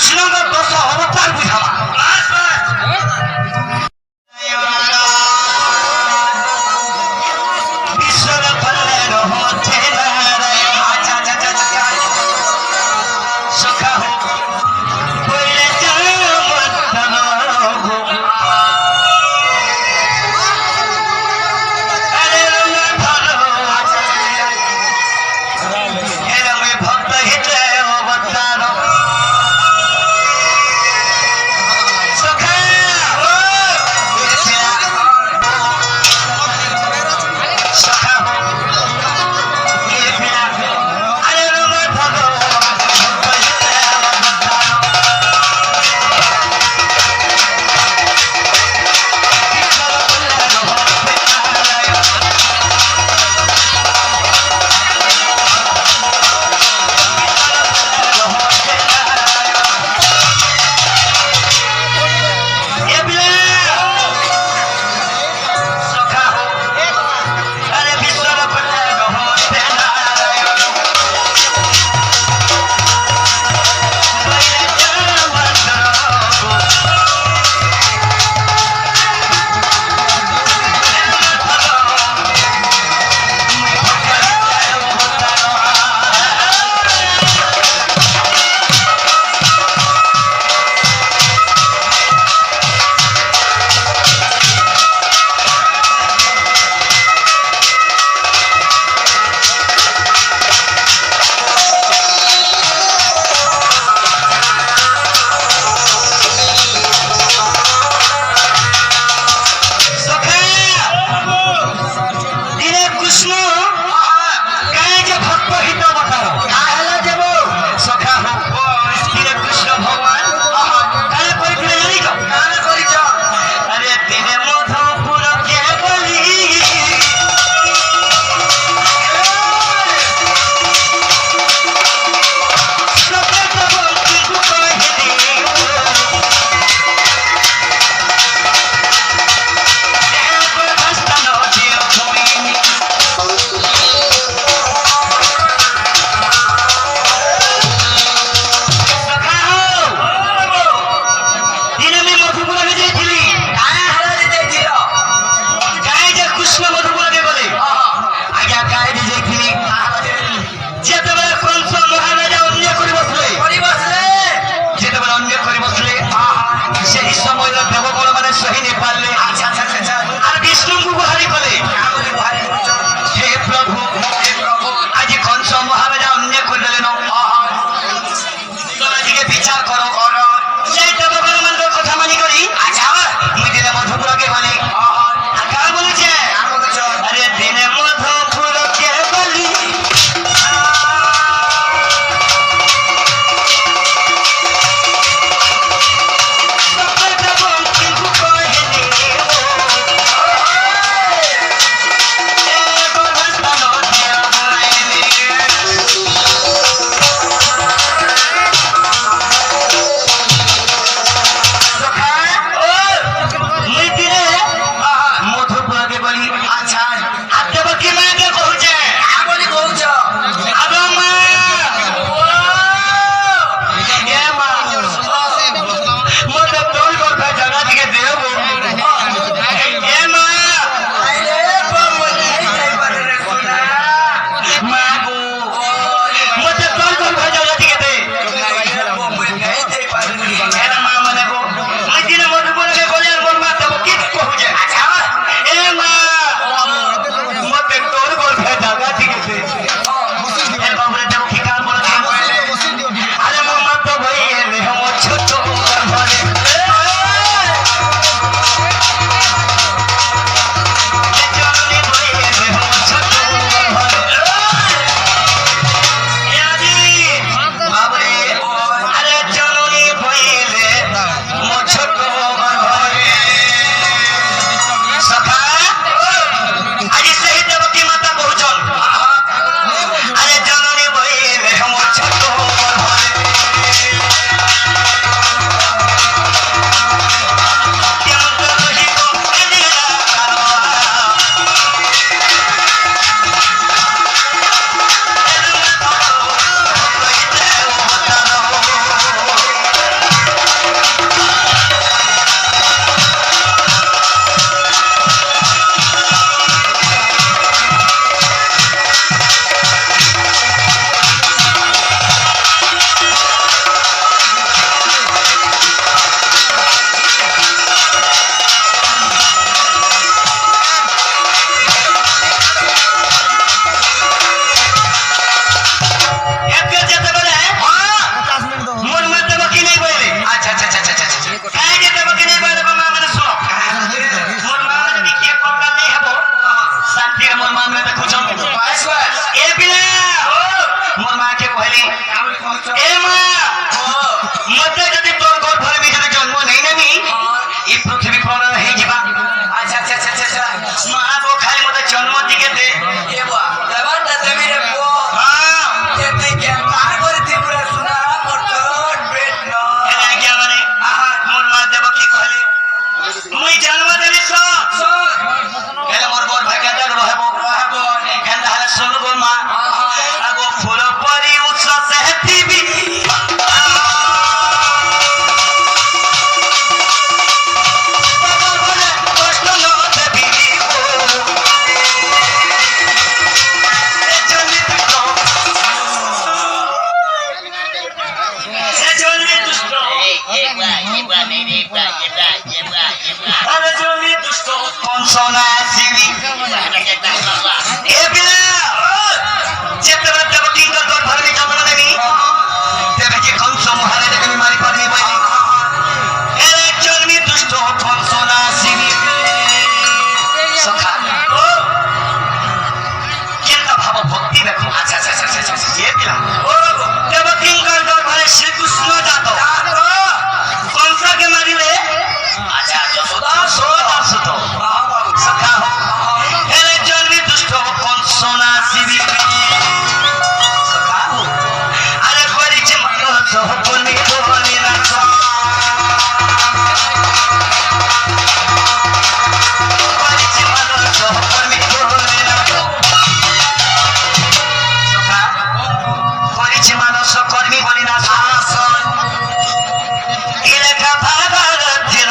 শ্রীলঙ্কার দশ অবতার বুঝাবা এ মা মতে যদি তোর গর্ভরে নিজের জন্ম নেই নেবি এই পৃথিবী পর হয়ে যাবা আচ্ছা আচ্ছা আচ্ছা আচ্ছা মা গো খালি মতে জন্ম দিকে দে এ বা দেবাটা দেবি রে গো হ্যাঁ এতে কে মার করে ত্রিপুরা শোনা মোর চট পেট ন এ কে মানে আহা মোর মা দেব কি কইলে মুই জন্ম দেলি তো এলে মোর বড় ভাই কেন রহব কেন হালে শুন গো মা আগো ফুল পরি উৎস সেহতিবি সোনা সিবি এ বিলা চেতনা দেব কিংকর তোর ধর্মী জন্ম নেবি দেবে যে কংস মহারাজ তুমি মারি পারবি বলি এর জন্মী দুষ্ট সোনা সিবি সখা ও কেনটা ভাব ভক্তি দেখো আচ্ছা আচ্ছা আচ্ছা আচ্ছা এ বিলা ও দেব কিংকর তোর ঘরে শ্রীকৃষ্ণ জাত কংসকে মারিলে আচ্ছা যশোদা সোদা সুত সখা হো এর জন্মী দুষ্ট সোনা সিবি সখা হো আরে করিছে মানুষ বলি বলি না করিছে মানুষ বলি বলি না সখা করিছে মানুষ কর্মী বলি না শাসন এলাকা ভাগার ছিল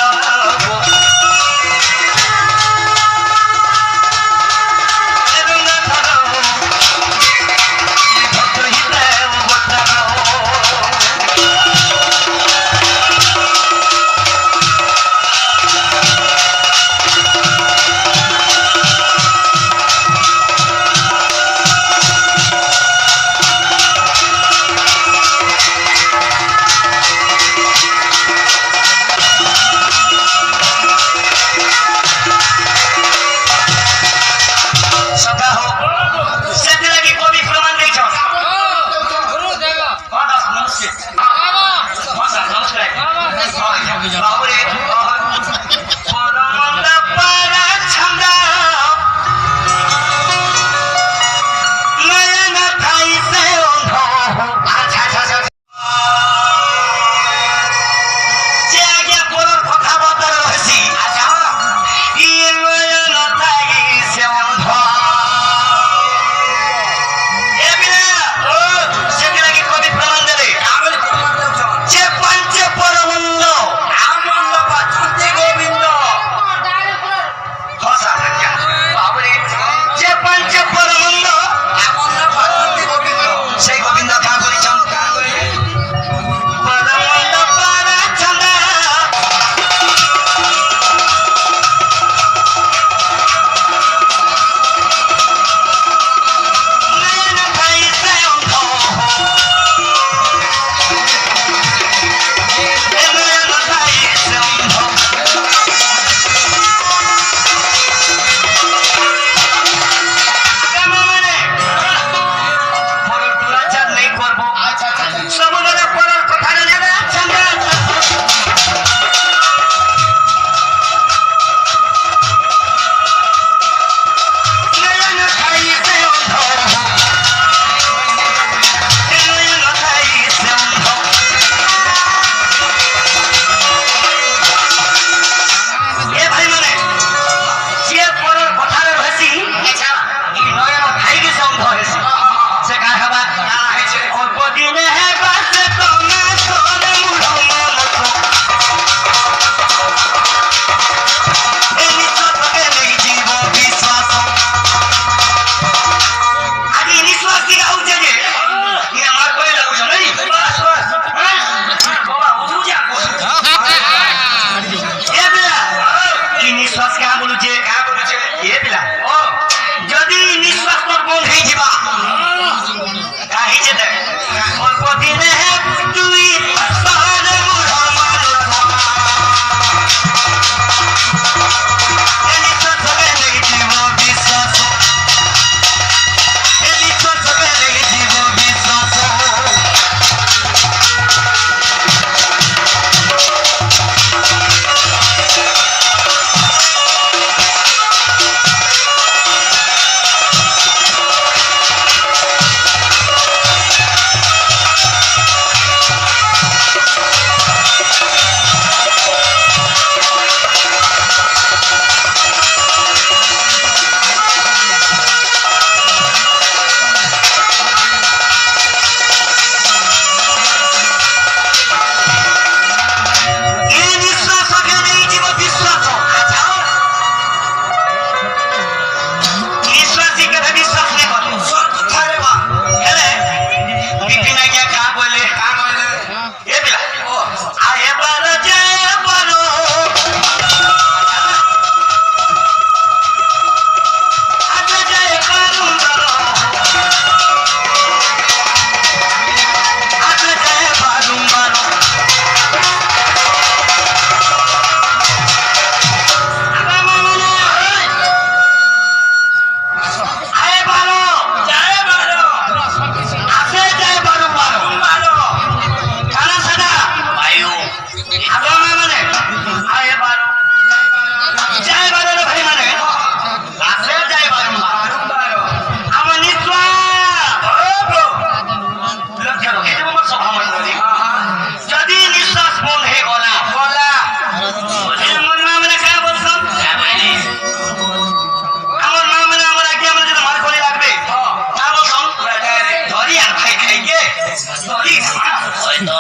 করে তো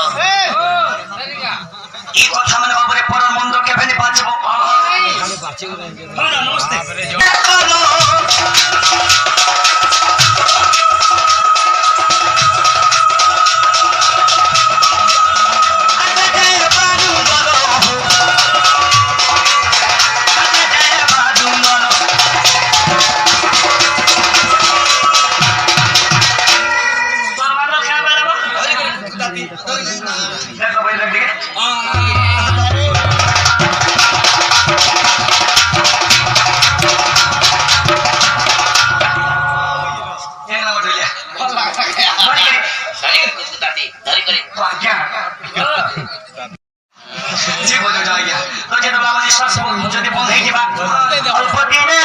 এই কথা মানে বাবরে পরার মন্দ কেবেনে বাঁচবো নমস্তে যদি বন্ধ হয়ে যাবা অল্প দিনে